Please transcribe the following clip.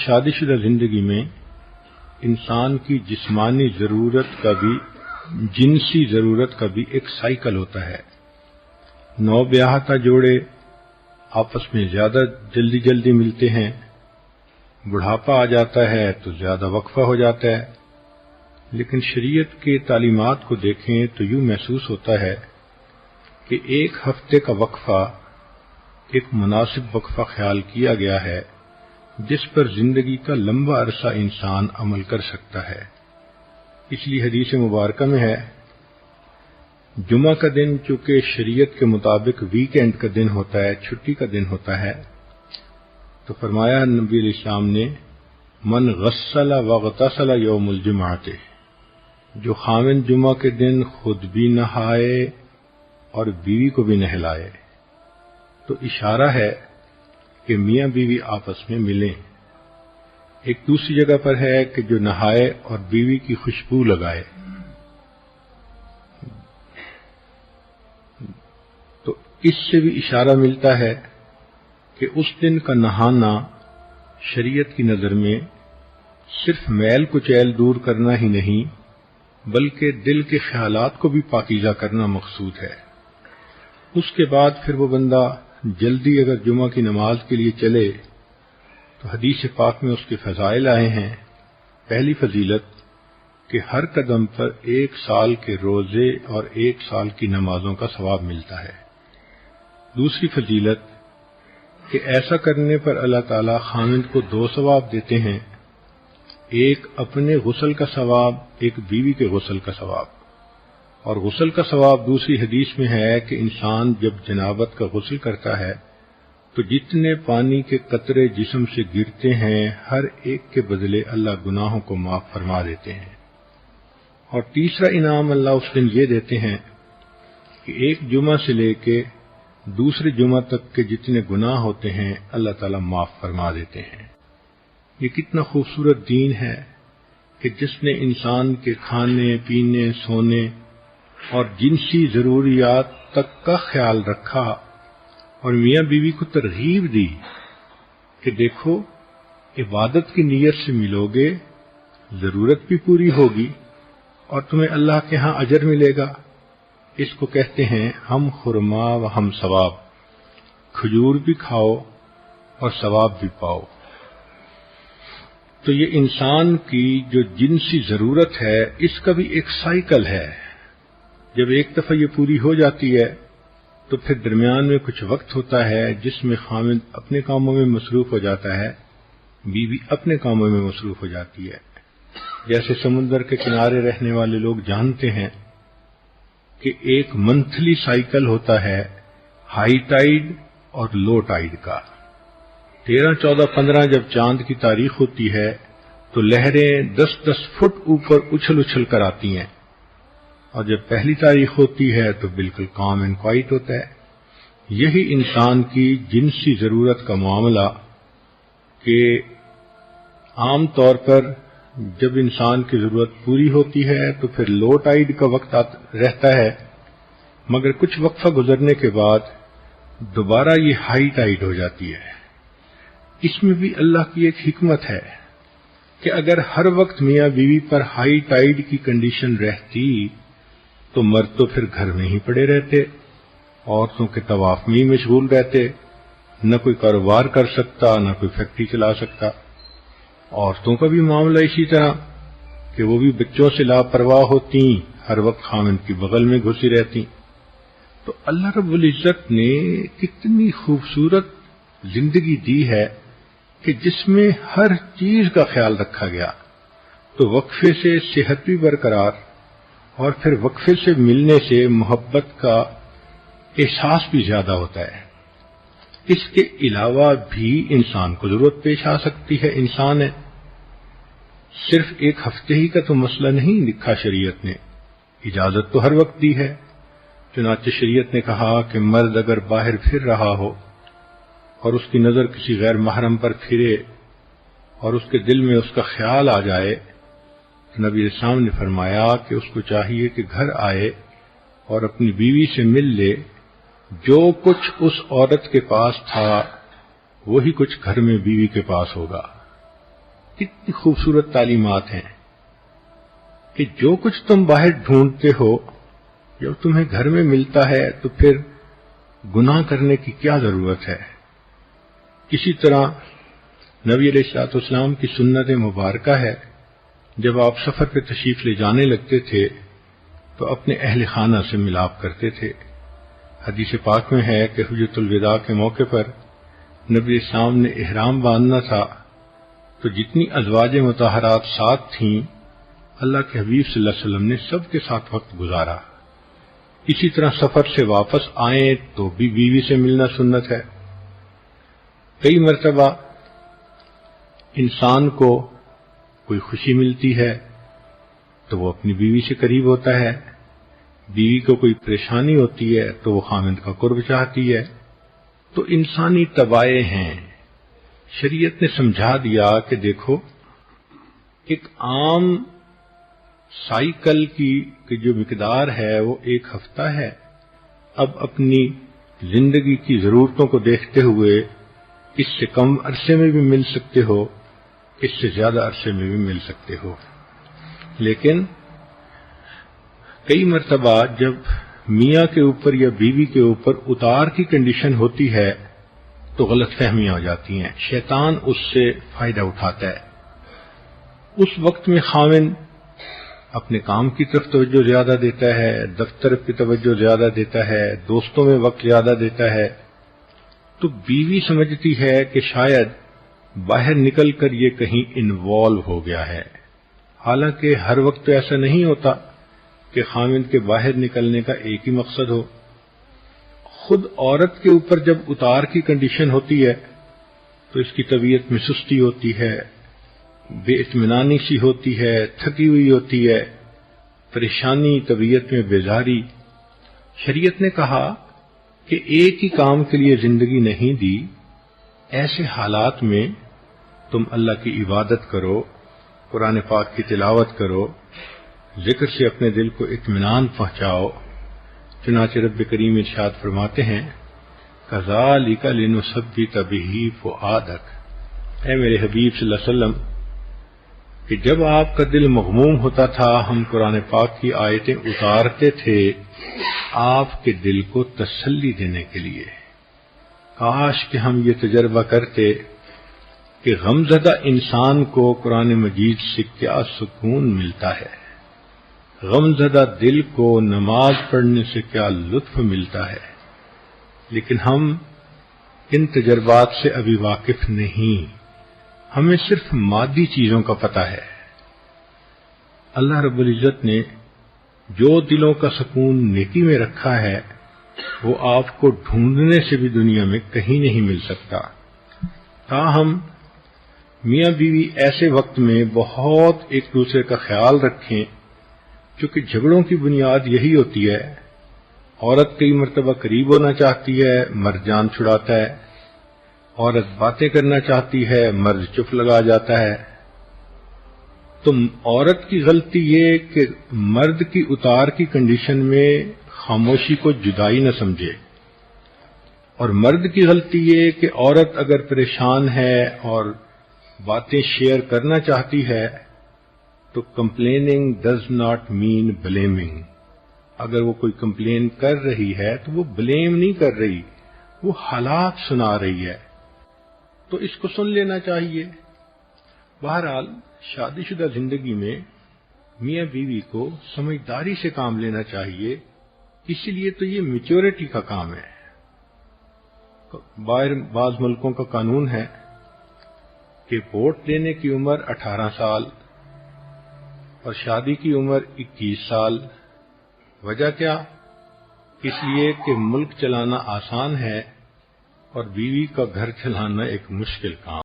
شادی شدہ زندگی میں انسان کی جسمانی ضرورت کا بھی جنسی ضرورت کا بھی ایک سائیکل ہوتا ہے۔ نو بیاہتا جوڑے آپس میں زیادہ جلدی ملتے ہیں، بڑھاپا آ جاتا ہے تو زیادہ وقفہ ہو جاتا ہے، لیکن شریعت کے تعلیمات کو دیکھیں تو یوں محسوس ہوتا ہے کہ ایک ہفتے کا وقفہ ایک مناسب وقفہ خیال کیا گیا ہے جس پر زندگی کا لمبا عرصہ انسان عمل کر سکتا ہے۔ اس لیے حدیث مبارکہ میں ہے، جمعہ کا دن چونکہ شریعت کے مطابق ویکینڈ کا دن ہوتا ہے، چھٹی کا دن ہوتا ہے، تو فرمایا نبی علیہ السلام نے، من غسل واغتسل یوم الجمعۃ، جو خاوند جمعہ کے دن خود بھی نہائے اور بیوی کو بھی نہلائے، تو اشارہ ہے کہ میاں بیوی آپس میں ملیں۔ ایک دوسری جگہ پر ہے کہ جو نہائے اور بیوی کی خوشبو لگائے۔ تو اس سے بھی اشارہ ملتا ہے کہ اس دن کا نہانا شریعت کی نظر میں صرف میل کچیل دور کرنا ہی نہیں بلکہ دل کے خیالات کو بھی پاکیزہ کرنا مقصود ہے۔ اس کے بعد پھر وہ بندہ جلدی اگر جمعہ کی نماز کے لیے چلے تو حدیث پاک میں اس کے فضائل آئے ہیں۔ پہلی فضیلت کہ ہر قدم پر 1 سال کے روزے اور 1 سال کی نمازوں کا ثواب ملتا ہے۔ دوسری فضیلت کہ ایسا کرنے پر اللہ تعالی خاوند کو 2 ثواب دیتے ہیں، ایک اپنے غسل کا ثواب، ایک بیوی کے غسل کا ثواب۔ اور غسل کا ثواب دوسری حدیث میں ہے کہ انسان جب جنابت کا غسل کرتا ہے تو جتنے پانی کے قطرے جسم سے گرتے ہیں ہر ایک کے بدلے اللہ گناہوں کو معاف فرما دیتے ہیں۔ اور تیسرا انعام اللہ اس دن یہ دیتے ہیں کہ ایک جمعہ سے لے کے دوسرے جمعہ تک کے جتنے گناہ ہوتے ہیں اللہ تعالیٰ معاف فرما دیتے ہیں۔ یہ کتنا خوبصورت دین ہے کہ جس نے انسان کے کھانے پینے سونے اور جنسی ضروریات تک کا خیال رکھا اور میاں بیوی کو ترغیب دی کہ دیکھو عبادت کی نیت سے ملو گے، ضرورت بھی پوری ہوگی اور تمہیں اللہ کے ہاں اجر ملے گا۔ اس کو کہتے ہیں ہم خرما و ہم ثواب، کھجور بھی کھاؤ اور ثواب بھی پاؤ۔ تو یہ انسان کی جو جنسی ضرورت ہے اس کا بھی ایک سائیکل ہے۔ جب ایک دفعہ یہ پوری ہو جاتی ہے تو پھر درمیان میں کچھ وقت ہوتا ہے جس میں خاوند اپنے کاموں میں مصروف ہو جاتا ہے، بیوی اپنے کاموں میں مصروف ہو جاتی ہے۔ جیسے سمندر کے کنارے رہنے والے لوگ جانتے ہیں کہ ایک منتھلی سائیکل ہوتا ہے ہائی ٹائیڈ اور لو ٹائیڈ کا۔ 13، 14، 15 جب چاند کی تاریخ ہوتی ہے تو لہریں 10-10 فٹ اوپر اچھل کر آتی ہیں، اور جب پہلی تاریخ ہوتی ہے تو بالکل کام اینڈ کوائٹ ہوتا ہے۔ یہی انسان کی جنسی ضرورت کا معاملہ کہ عام طور پر جب انسان کی ضرورت پوری ہوتی ہے تو پھر لو ٹائیڈ کا وقت رہتا ہے، مگر کچھ وقفہ گزرنے کے بعد دوبارہ یہ ہائی ٹائیڈ ہو جاتی ہے۔ اس میں بھی اللہ کی ایک حکمت ہے کہ اگر ہر وقت میاں بیوی پر ہائی ٹائیڈ کی کنڈیشن رہتی تو مرد تو پھر گھر میں ہی پڑے رہتے، عورتوں کے طواف میں ہی مشغول رہتے، نہ کوئی کاروبار کر سکتا نہ کوئی فیکٹری چلا سکتا۔ عورتوں کا بھی معاملہ اسی طرح کہ وہ بھی بچوں سے لاپرواہ ہوتی، ہر وقت خاوند کی بغل میں گھسی رہتی۔ تو اللہ رب العزت نے کتنی خوبصورت زندگی دی ہے کہ جس میں ہر چیز کا خیال رکھا گیا۔ تو وقفے سے صحت بھی برقرار اور پھر وقفے سے ملنے سے محبت کا احساس بھی زیادہ ہوتا ہے۔ اس کے علاوہ بھی انسان کو ضرورت پیش آ سکتی ہے، انسان ہے، صرف ایک ہفتے ہی کا تو مسئلہ نہیں لکھا شریعت نے، اجازت تو ہر وقت دی ہے۔ چنانچہ شریعت نے کہا کہ مرد اگر باہر پھر رہا ہو اور اس کی نظر کسی غیر محرم پر پھرے اور اس کے دل میں اس کا خیال آ جائے، نبی اسلام نے فرمایا کہ اس کو چاہیے کہ گھر آئے اور اپنی بیوی سے مل لے، جو کچھ اس عورت کے پاس تھا وہی کچھ گھر میں بیوی کے پاس ہوگا۔ کتنی خوبصورت تعلیمات ہیں کہ جو کچھ تم باہر ڈھونڈتے ہو جب تمہیں گھر میں ملتا ہے تو پھر گناہ کرنے کی کیا ضرورت ہے۔ اسی طرح نبی علیہ الصلوۃ والسلام کی سنت مبارکہ ہے، جب آپ سفر پہ تشریف لے جانے لگتے تھے تو اپنے اہل خانہ سے ملاپ کرتے تھے۔ حدیث پاک میں ہے کہ حجۃ الوداع کے موقع پر نبی اسلام نے احرام باندھنا تھا تو جتنی ازواج مطہرات ساتھ تھیں اللہ کے حبیب صلی اللہ علیہ وسلم نے سب کے ساتھ وقت گزارا۔ اسی طرح سفر سے واپس آئیں تو بھی بیوی سے ملنا سنت ہے۔ کئی مرتبہ انسان کو کوئی خوشی ملتی ہے تو وہ اپنی بیوی سے قریب ہوتا ہے، بیوی کو کوئی پریشانی ہوتی ہے تو وہ خامند کا قرب چاہتی ہے۔ تو انسانی طبائع ہیں۔ شریعت نے سمجھا دیا کہ دیکھو ایک عام سائیکل کی جو مقدار ہے وہ 1 ہفتہ ہے، اب اپنی زندگی کی ضرورتوں کو دیکھتے ہوئے اس سے کم عرصے میں بھی مل سکتے ہو، اس سے زیادہ عرصے میں بھی مل سکتے ہو۔ لیکن کئی مرتبہ جب میاں کے اوپر یا بیوی کے اوپر اتار کی کنڈیشن ہوتی ہے تو غلط فہمیاں ہو جاتی ہیں، شیطان اس سے فائدہ اٹھاتا ہے۔ اس وقت میں خاوند اپنے کام کی طرف توجہ زیادہ دیتا ہے، دفتر کی توجہ زیادہ دیتا ہے، دوستوں میں وقت زیادہ دیتا ہے، تو بیوی سمجھتی ہے کہ شاید باہر نکل کر یہ کہیں انوالو ہو گیا ہے۔ حالانکہ ہر وقت تو ایسا نہیں ہوتا کہ خاوند کے باہر نکلنے کا ایک ہی مقصد ہو۔ خود عورت کے اوپر جب اتار کی کنڈیشن ہوتی ہے تو اس کی طبیعت میں سستی ہوتی ہے، بے اطمینانی سی ہوتی ہے، تھکی ہوئی ہوتی ہے، پریشانی، طبیعت میں بیزاری۔ شریعت نے کہا کہ ایک ہی کام کے لیے زندگی نہیں دی، ایسے حالات میں تم اللہ کی عبادت کرو، قرآن پاک کی تلاوت کرو، ذکر سے اپنے دل کو اطمینان پہنچاؤ۔ چنانچہ رب کریم ارشاد فرماتے ہیں کذالک لنثبت بہ فؤادک، اے میرے حبیب صلی اللہ علیہ وسلم کہ جب آپ کا دل مغموم ہوتا تھا ہم قرآن پاک کی آیتیں اتارتے تھے آپ کے دل کو تسلی دینے کے لیے۔ کاش کہ ہم یہ تجربہ کرتے کہ غمزدہ انسان کو قرآن مجید سے کیا سکون ملتا ہے، غمزدہ دل کو نماز پڑھنے سے کیا لطف ملتا ہے، لیکن ہم ان تجربات سے ابھی واقف نہیں، ہمیں صرف مادی چیزوں کا پتہ ہے۔ اللہ رب العزت نے جو دلوں کا سکون نیکی میں رکھا ہے وہ آپ کو ڈھونڈنے سے بھی دنیا میں کہیں نہیں مل سکتا۔ تاہم میاں بیوی ایسے وقت میں بہت ایک دوسرے کا خیال رکھیں، چونکہ جھگڑوں کی بنیاد یہی ہوتی ہے۔ عورت کئی مرتبہ قریب ہونا چاہتی ہے، مرد جان چھڑاتا ہے، عورت باتیں کرنا چاہتی ہے، مرد چپ لگا جاتا ہے۔ تو عورت کی غلطی یہ کہ مرد کی اتار کی کنڈیشن میں خاموشی کو جدائی نہ سمجھے، اور مرد کی غلطی یہ کہ عورت اگر پریشان ہے اور باتیں شیئر کرنا چاہتی ہے تو complaining does not mean blaming. اگر وہ کوئی کمپلین کر رہی ہے تو وہ بلیم نہیں کر رہی، وہ حالات سنا رہی ہے، تو اس کو سن لینا چاہیے۔ بہرحال شادی شدہ زندگی میں میاں بیوی کو سمجھداری سے کام لینا چاہیے، اسی لیے تو یہ میچورٹی کا کام ہے۔ بعض ملکوں کا قانون ہے کہ ووٹ دینے کی عمر 18 سال اور شادی کی عمر 21 سال۔ وجہ کیا؟ اس لیے کہ ملک چلانا آسان ہے اور بیوی کا گھر چلانا ایک مشکل کام۔